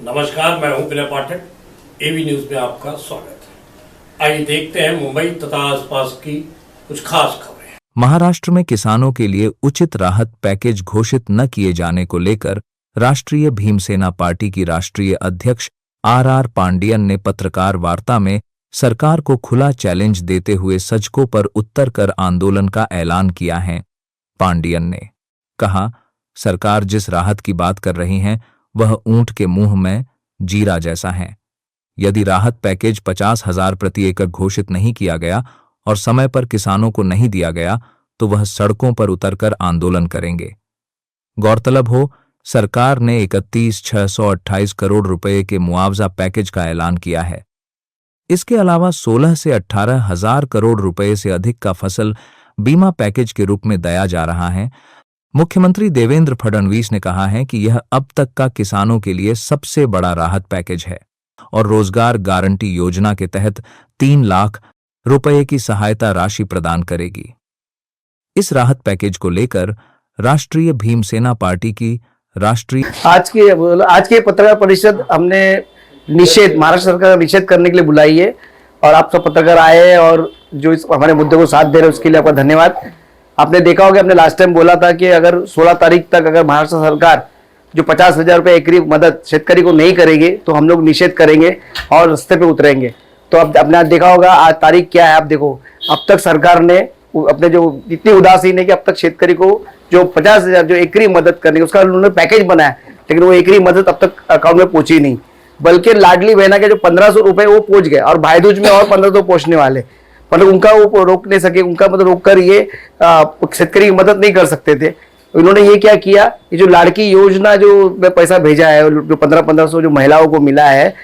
नमस्कार, मैं हूं विनय पाठक। एवी न्यूज में आपका स्वागत है। आइए देखते हैं मुंबई तथा आसपास की कुछ खास खबरें। महाराष्ट्र में किसानों के लिए उचित राहत पैकेज घोषित न किए जाने को लेकर राष्ट्रीय भीमसेना पार्टी की राष्ट्रीय अध्यक्ष आर पांडियन ने पत्रकार वार्ता में सरकार को खुला चैलेंज देते हुए सजकों पर उतर कर आंदोलन का ऐलान किया है। पांडियन ने कहा, सरकार जिस राहत की बात कर रही है वह ऊंट के मुंह में जीरा जैसा है। यदि राहत पैकेज 50,000 प्रति एकड़ घोषित नहीं किया गया और समय पर किसानों को नहीं दिया गया तो वह सड़कों पर उतरकर आंदोलन करेंगे। गौरतलब हो, सरकार ने 31,628 करोड़ रुपए के मुआवजा पैकेज का ऐलान किया है। इसके अलावा 16 से 18,000 करोड़ रुपए से अधिक का फसल बीमा पैकेज के रूप में दिया जा रहा है। मुख्यमंत्री देवेंद्र फडणवीस ने कहा है कि यह अब तक का किसानों के लिए सबसे बड़ा राहत पैकेज है और रोजगार गारंटी योजना के तहत 3 लाख रुपए की सहायता राशि प्रदान करेगी। इस राहत पैकेज को लेकर राष्ट्रीय भीमसेना पार्टी की आज के पत्रकार परिषद हमने महाराष्ट्र सरकार का निषेध करने के लिए बुलाई है और आप सब पत्रकार आए हैं और जो इस हमारे मुद्दे को साथ दे रहे हैं उसके लिए आपका धन्यवाद। आपने देखा होगा, हमने लास्ट टाइम बोला था कि अगर 16 तारीख तक अगर महाराष्ट्र सरकार जो 50,000 रुपये एकरी मदद शेतकरी को नहीं करेगी तो हम लोग निषेध करेंगे और रास्ते पे उतरेंगे। तो अब आपने देखा होगा आज तारीख क्या है। आप देखो, अब तक सरकार ने अपने जो इतनी उदासीन है कि अब तक शेतकरी को जो 50,000 जो एकरी मदद करने उसका उन्होंने पैकेज बनाया, लेकिन वो एकरी मदद अब तक अकाउंट में पहुंची नहीं, बल्कि लाडली बहना के जो 1,500 रुपए वो पहुंच गए और भाईदूज में और 1,500 पहुंचने वाले, मतलब उनका वो रोक नहीं सके। उनका मतलब रोक कर ये शेतकरी की मदद नहीं कर सकते थे। इन्होंने ये क्या किया, ये जो लाड़की योजना जो पैसा भेजा है, जो 1500 जो महिलाओं को मिला है,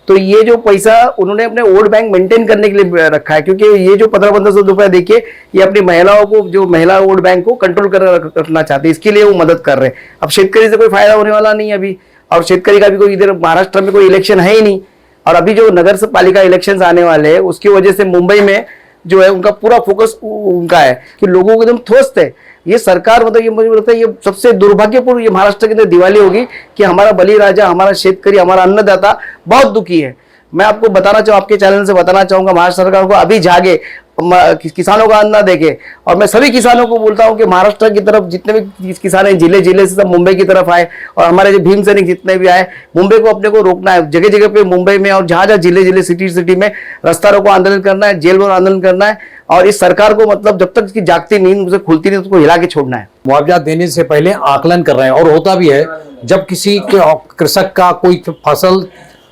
तो ये जो पैसा उन्होंने अपने वोट बैंक मेंटेन करने के लिए रखा है, क्योंकि ये जो 1500 रुपया देखिए ये अपनी महिलाओं को, जो महिला वोट बैंक को कंट्रोल कर रखना चाहते हैं, इसके लिए वो मदद कर रहे हैं। अब शेतकरी से कोई फायदा होने वाला नहीं अभी, और शेतकरी का भी कोई इधर महाराष्ट्र में कोई इलेक्शन है ही नहीं, और अभी जो नगर पालिका इलेक्शन आने वाले हैं उसकी वजह से मुंबई में जो है उनका पूरा फोकस उनका है कि लोगों को एकदम ध्वस्त है ये सरकार। मतलब ये मुझे लगता है ये सबसे दुर्भाग्यपूर्ण ये महाराष्ट्र के अंदर दिवाली होगी कि हमारा बलिराजा, हमारा शेतकरी, हमारा अन्नदाता बहुत दुखी है। मैं आपको बताना चाहूँ, आपके चैनल से बताना चाहूंगा, महाराष्ट्र सरकार को अभी जागे, किसानों का अन्न देखे। और मैं सभी किसानों को बोलता हूं कि महाराष्ट्र की तरफ जितने भी किसान हैं, जिले जिले से सब मुंबई की तरफ आए, और हमारे जो भीम सैनिक जितने भी आए, मुंबई को अपने को रोकना है। जगह जगह पे मुंबई में और जहां जहां जिले जिले सिटी में रास्ता रोको आंदोलन करना है, जेल भरो आंदोलन करना है, और इस सरकार को मतलब जब तक इसकी जागती नींद उसे खुलती नहीं उसको हिला के छोड़ना है। मुआवजा देने से पहले आकलन कर रहे हैं, और होता भी है जब किसी कृषक का कोई फसल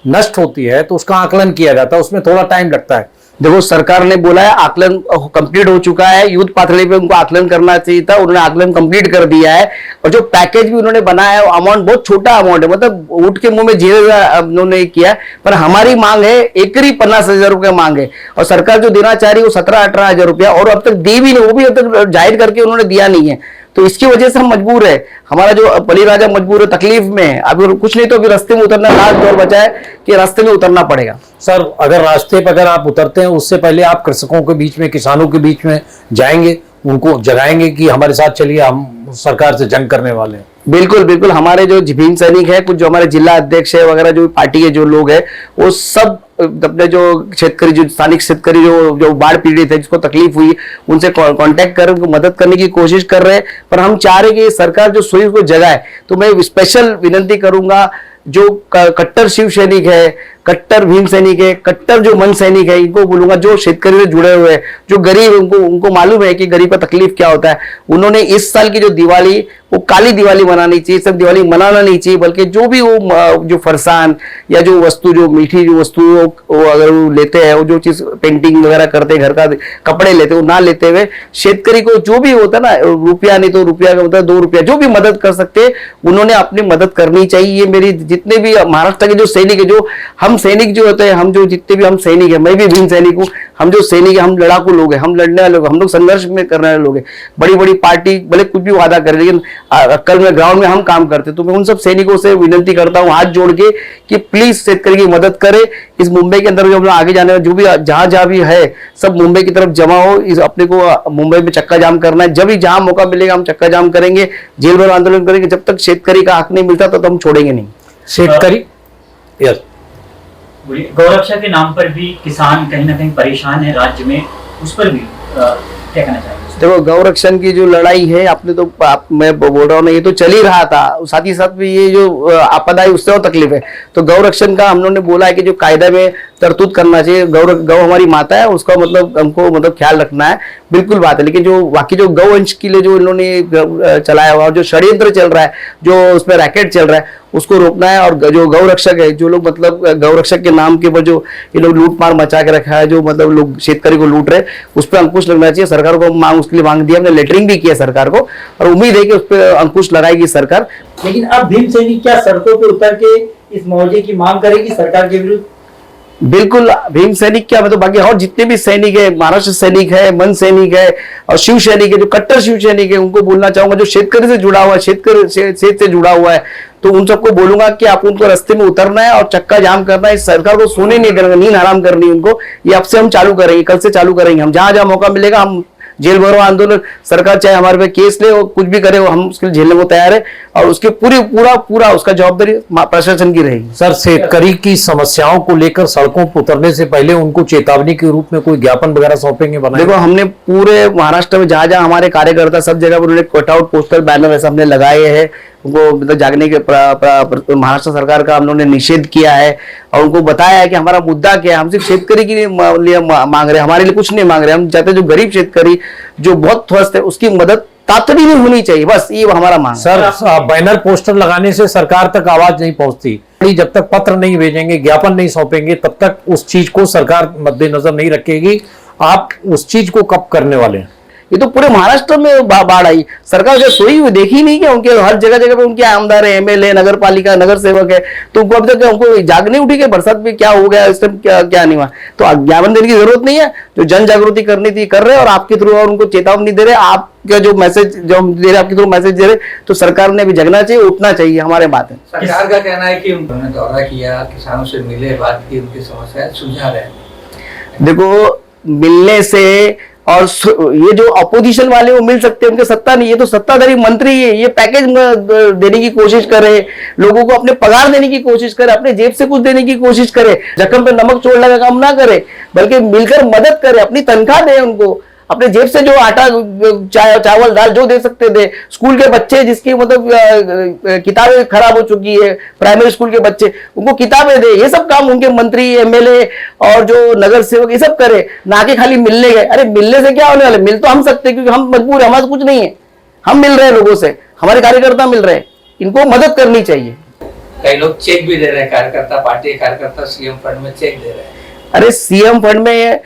नष्ट होती है तो उसका आकलन किया जाता है, उसमें थोड़ा टाइम लगता है। देखो, सरकार ने बोला है आकलन कंप्लीट हो चुका है, युद्ध पातळी पे उनको आकलन करना चाहिए था, उन्होंने आकलन कंप्लीट कर दिया है। और जो पैकेज भी उन्होंने बनाया है अमाउंट बहुत छोटा अमाउंट है, मतलब ऊंट के मुंह में जीरा उन्होंने किया। पर हमारी मांग है एकरी 50,000 रुपया मांग है, और सरकार जो देना चाह रही है वो 17-18,000 रुपया, और अब तक दी भी नहीं, वो भी अब तक जाहिर करके उन्होंने दिया नहीं है। तो इसकी वजह से हम मजबूर है, हमारा जो बलिराजा मजबूर है, तकलीफ में है। अभी कुछ नहीं तो अभी रास्ते में उतरना, लास्ट दौर बचा है कि रास्ते में उतरना पड़ेगा। सर, अगर रास्ते पर अगर आप उतरते हैं उससे पहले आप कृषकों के बीच में, किसानों के बीच में जाएंगे, उनको जगाएंगे कि हमारे साथ चलिए, हम सरकार से जंग करने वाले हैं। बिल्कुल बिल्कुल, हमारे जो भीम सैनिक है, कुछ जो हमारे जिला अध्यक्ष है वगैरह, जो पार्टी के जो लोग है, वो सब अपने जो शेतकरी, जो स्थानिक शेतकरी जो बाढ़ पीड़ित है, जिसको तकलीफ हुई, उनसे कांटेक्ट कर उनको मदद करने की कोशिश कर रहे हैं। पर हम चाह रहे कि सरकार जो सुई को जगाए। तो मैं स्पेशल विनंती करूंगा, जो कट्टर शिव सैनिक है, कट्टर भीम सैनिक है, कट्टर जो मन सैनिक है, इनको बोलूंगा, जो शेतकरी से जुड़े हुए हैं, जो गरीब, उनको मालूम है कि गरीब का तकलीफ क्या होता है। उन्होंने इस साल की जो दिवाली वो काली दिवाली मनानी चाहिए, सब दिवाली मनाना नहीं चाहिए, बल्कि जो भी वो जो फरसान या जो वस्तु, जो मीठी जो वस्तु वो अगर वो लेते हैं, वो जो चीज पेंटिंग वगैरह करते हैं, घर का कपड़े लेते, वो ना लेते हुए शेतकरी को जो भी होता है ना, रुपया नहीं तो रुपया का होता है 2 रुपया, जो भी मदद कर सकते हैं उन्होंने अपनी मदद करनी चाहिए। ये मेरी जितने भी महाराष्ट्र के जो सैनिक है, जो हम सैनिक जो होते हैं, हम जो जितने भी हम सैनिक है, मैं भी भीम सैनिक हूँ, हम जो सैनिक है, हम लड़ाकू लोग हैं, हम लड़ने वाले लोग, हम लोग संघर्ष में करने वाले लोग हैं। बड़ी बड़ी पार्टी भले कुछ भी वादा करे, लेकिन कल में ग्राउंड में हम काम करते। तो मैं उन सब सैनिकों से विनती करता हूँ हाथ जोड़ के कि प्लीज शेतकरी की मदद करे। इस मुंबई के अंदर जो हम लोग आगे जाने जो भी जहां भी है, सब मुंबई की तरफ जमा हो। इस अपने को मुंबई में चक्का जाम करना है, जब भी जहां मौका मिलेगा हम चक्का जाम करेंगे, जेल भर आंदोलन करेंगे। जब तक शेतकरी का हक नहीं मिलता तो हम छोड़ेंगे नहीं। यस। गौरक्षा के नाम पर भी किसान कहीं ना कहीं परेशान है राज्य में, उस पर भी क्या कहना चाहेंगे? देखो, गौरक्षण की जो लड़ाई है, आपने तो मैं बोल रहा हूँ ना, ये तो चल ही रहा था, साथ ही साथ भी ये जो आपदा है उससे और तकलीफ है। तो गौरक्षण का हम लोगों ने बोला है कि जो कायदा में तरतूद करना चाहिए, गौ हमारी माता है, उसका मतलब हमको मतलब ख्याल रखना है, बिल्कुल बात है। लेकिन जो बाकी जो गौवंश के लिए जो इन्होंने चलाया हुआ, जो षड्यंत्र चल रहा है, जो उसमें रैकेट चल रहा है, उसको रोकना है। और जो गौरक्षक है, जो लोग मतलब गौरक्षक के नाम के ऊपर जो ये लोग लूट मार मचा के रखा है, जो मतलब लोग शेतकरी को लूट रहे, उस पर अंकुश लगना चाहिए। सरकार को मांग उसके लिए मांग दी, हमने लेटरिंग भी किया सरकार को, और उम्मीद है कि उस पर अंकुश लगाएगी सरकार। लेकिन अब भीमसेनी क्या सड़कों पे उतर के इस मुआवजे की मांग करेगी सरकार के विरुद्ध? बिल्कुल, भीम सैनिक क्या, मतलब बाकी और जितने भी सैनिक है, महाराष्ट्र सैनिक है, मन सैनिक है, और शिव सैनिक है, जो कट्टर शिव सैनिक है, उनको बोलना चाहूंगा, जो शेतकरी से जुड़ा हुआ है, शेत से जुड़ा हुआ है, तो उन सबको बोलूंगा कि आप उनको रास्ते में उतरना है और चक्का जाम करना है। सरकार को सोने नहीं देना, नींद हराम करनी है उनको। ये अब से हम चालू करेंगे, कल से चालू करेंगे। हम जहां जहां मौका मिलेगा, हम जेल भरो आंदोलन, सरकार चाहे हमारे पे केस ले और कुछ भी करे, वो हम उसके लिए झेलने को तैयार है, और उसके पूरा उसका जवाबदारी प्रशासन की रहेगी। सर, शेतकरी की समस्याओं को लेकर सड़कों पर उतरने से पहले उनको चेतावनी के रूप में कोई ज्ञापन वगैरह सौंपेंगे? देखो, हमने पूरे महाराष्ट्र में जहां जहां हमारे कार्यकर्ता, सब जगह पर उन्होंने कटआउट, पोस्टर, बैनर ऐसा हमने लगाए हैं। उनको मतलब जागने के महाराष्ट्र सरकार का हम लोगों ने निषेध किया है, और उनको बताया है कि हमारा मुद्दा क्या है। हम सिर्फ शेतकरी के लिए मांग रहे हैं, हमारे लिए कुछ नहीं मांग रहे। हम चाहते हैं जो गरीब शेतकरी जो बहुत त्रस्त है, उसकी मदद तातड़ी में होनी चाहिए, बस ये हमारा मांग। सर, बैनर पोस्टर लगाने से सरकार तक आवाज नहीं पहुंचती। जब तक पत्र नहीं भेजेंगे, ज्ञापन नहीं सौंपेंगे, तब तक उस चीज को सरकार मद्देनजर नहीं रखेगी। आप उस चीज को कब करने वाले हैं? ये तो पूरे महाराष्ट्र में बाढ़ आई, सरकार जो सोई हुई देखी नहीं, क्या उनके हर जगह जगह पे उनके आमदार है, एमएलए, नगर पालिका, नगर सेवक है, तो उनको अभी तक उनको जाग नहीं उठी कि बरसात में क्या हो गया, इस टाइम क्या नहीं हुआ। तो ज्ञापन देने की जरूरत नहीं है, जो जन जागृति करनी थी कर रहे हैं, और आपके थ्रू और उनको चेतावनी दे रहे। आपका जो मैसेज जो हम दे रहे, आपके थ्रू मैसेज दे रहे, तो सरकार ने भी जगना चाहिए, उठना चाहिए, हमारे बात है। सरकार का कहना है कि उन्होंने दौरा किया, किसानों से मिले, बात की, उनकी समस्याएं सुलझा रहे हैं। देखो, मिलने से और ये जो अपोजिशन वाले वो मिल सकते हैं, उनके सत्ता नहीं, ये तो सत्ताधारी मंत्री है, ये पैकेज देने की कोशिश करे, लोगों को अपने पगार देने की कोशिश करे, अपने जेब से कुछ देने की कोशिश करे, जख्म पे नमक छोड़ने का काम ना करे, बल्कि मिलकर मदद करे, अपनी तनख्वाह दे उनको, अपने जेब से जो आटा, चावल, दाल जो दे सकते थे। स्कूल के बच्चे जिसकी मतलब किताबें खराब हो चुकी है, प्राइमरी स्कूल के बच्चे, उनको किताबें दे। ये सब काम उनके मंत्री, एमएलए और जो नगर सेवक ये सब करे, ना कि खाली मिलने गए। अरे मिलने से क्या होने वाले, मिल तो हम सकते, क्योंकि हम मजबूर है, हमारे कुछ नहीं है, हम मिल रहे हैं लोगों से, हमारे कार्यकर्ता मिल रहे हैं, इनको मदद करनी चाहिए। कई लोग चेक भी दे रहे हैं, कार्यकर्ता, पार्टी कार्यकर्ता सीएम फंड में चेक दे रहे हैं। अरे सीएम फंड में,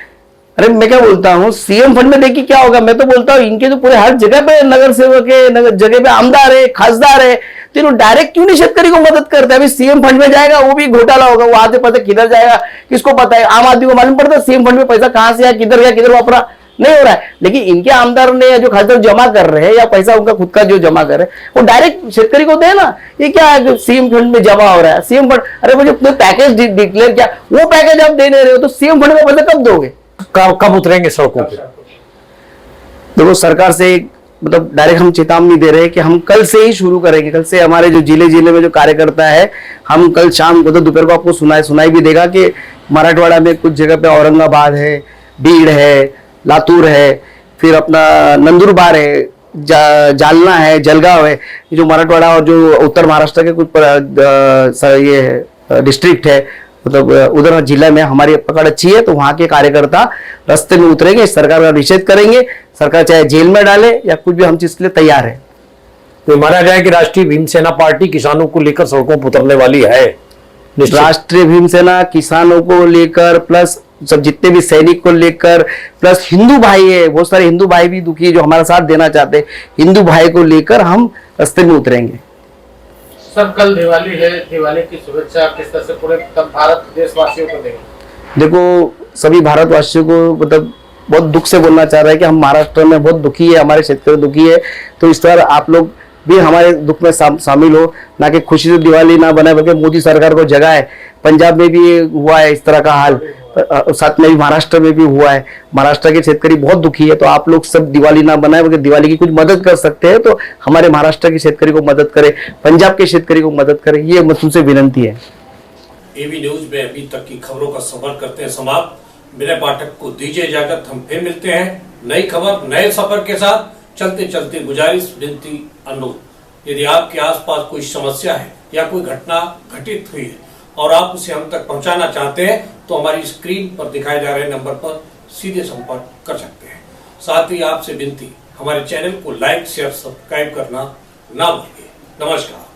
अरे मैं क्या बोलता हूँ, सीएम फंड में देखिए क्या होगा। मैं तो बोलता हूँ इनके तो पूरे हर जगह पे नगर सेवक है, नगर जगह पे आमदार है, खासदार है, तो इन्होंने डायरेक्ट क्यों नहीं शेतकरी को मदद करते? अभी सीएम फंड में जाएगा, वो भी घोटाला होगा, वो आधे पैसे किधर जाएगा किसको पता है। आम आदमी को मालूम पड़ता है सीएम फंड में पैसा कहां से आया, किधर गया, किधर वापरा, नहीं हो रहा है। लेकिन इनके आमदार ने जो खासदार जमा कर रहे हैं, या पैसा उनका खुद का जो जमा कर रहे हैं, वो डायरेक्ट शेतकरी को दे ना। ये क्या है जो सीएम फंड में जमा हो रहा है, सीएम फंड, अरे मुझे पैकेज डिक्लेयर किया, वो पैकेज आप दे नहीं रहे हो, तो सीएम फंड में पैसा कब दोगे? कब उतरेंगे सड़कों पे? देखो, सरकार से मतलब डायरेक्ट हम चेतावनी दे रहे हैं कि हम कल से ही शुरू करेंगे। कल से हमारे जो जिले में जो कार्यकर्ता है, हम कल शाम को, तो दोपहर को आपको सुनाई भी देगा कि मराठवाड़ा में कुछ जगह पे औरंगाबाद है, बीड़ है, लातूर है, फिर अपना नंदुरबार है, जालना है, जलगांव है। जो मराठवाड़ा और जो उत्तर महाराष्ट्र के कुछ ये डिस्ट्रिक्ट है, मतलब उधर जिला में हमारी पकड़ अच्छी है, तो वहां के कार्यकर्ता रास्ते में उतरेंगे, सरकार का निषेध करेंगे। सरकार चाहे जेल में डाले या कुछ भी, हम चीज के लिए तैयार है। तो माना जाए कि राष्ट्रीय भीमसेना पार्टी किसानों को लेकर सड़कों पर उतरने वाली है। राष्ट्रीय भीमसेना किसानों को लेकर, प्लस सब जितने भी सैनिक को लेकर, प्लस हिंदू भाई है, बहुत सारे हिंदू भाई भी दुखी है जो हमारा साथ देना चाहते हैं, हिंदू भाई को लेकर हम रास्ते में उतरेंगे। सर, कल दिवाली है, दिवाली की शुभेच्छा किस तरह से पूरे भारत देशवासियों को देंगे? देखो, सभी भारतवासियों को मतलब बहुत दुख से बोलना चाह रहा है कि हम महाराष्ट्र में बहुत दुखी है, हमारे क्षेत्र दुखी है, तो इस बार आप लोग भी हमारे दुख में शामिल हो, ना कि खुशी से दिवाली ना बनाए, बल्कि मोदी सरकार को जगाए। पंजाब में भी हुआ है इस तरह का हाल, साथ में भी महाराष्ट्र में भी हुआ है। महाराष्ट्र के शेतकरी बहुत दुखी है, तो आप लोग सब दिवाली ना बनाए, बल्कि दिवाली की कुछ मदद कर सकते हैं तो हमारे महाराष्ट्र के शेतकरी को मदद करें, पंजाब के शेतकरी को मदद करें, ये तुमसे विनंती है। एवी न्यूज में अभी तक की खबरों का सफर करते हैं समाप्त। मेरे पाठक को दीजिए इजाजत, हम फिर मिलते हैं नई खबर नए सफर के साथ। चलते चलते गुजारिश, विनती, अनुरोध, यदि आपके आसपास कोई समस्या है या कोई घटना घटित हुई है और आप उसे हम तक पहुंचाना चाहते हैं तो हमारी स्क्रीन पर दिखाए जा रहे नंबर पर सीधे संपर्क कर सकते हैं। साथ ही आपसे विनती, हमारे चैनल को लाइक शेयर सब्सक्राइब करना ना भूलिए। नमस्कार।